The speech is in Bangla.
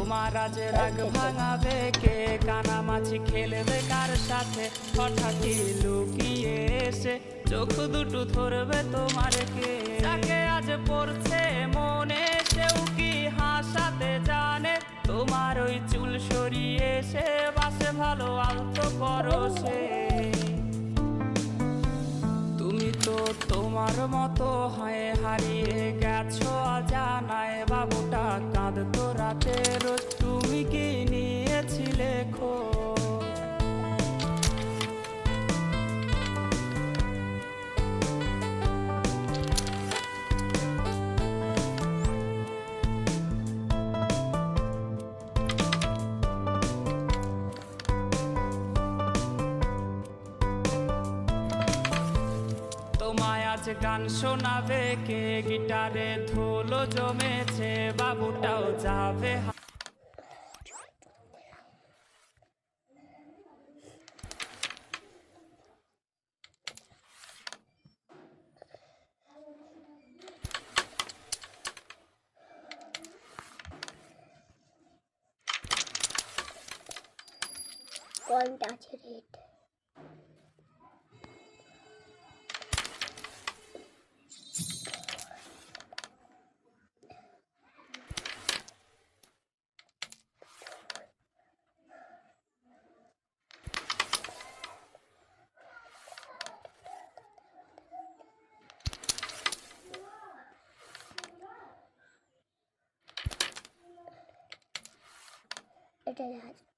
তোমার আজ রাগ ভাঙাবে কে? কানামাছি খেলবে কার সাথে? হঠাৎই লুকিয়ে এসে চোখ দুটো ধরবে তোমার কে? যাকে আজ পড়ছে মনে সেও কি হাসাতে জানে? তোমার ওই চুল সরিয়ে সে বাসে ভালো আলতো পরশে। তুমি তো তোমার মতো হয়ে হারিয়ে গেছো অজানায়। বাবুটা কাঁদতো রাতে রোজ, তুমি কি নিয়েছিলে খোঁজ? তোমায় আজ গান শোনাবে কে? গিটারে ধুলো জমেছে, বাবুটাও যাবে। Don't touch it. It is.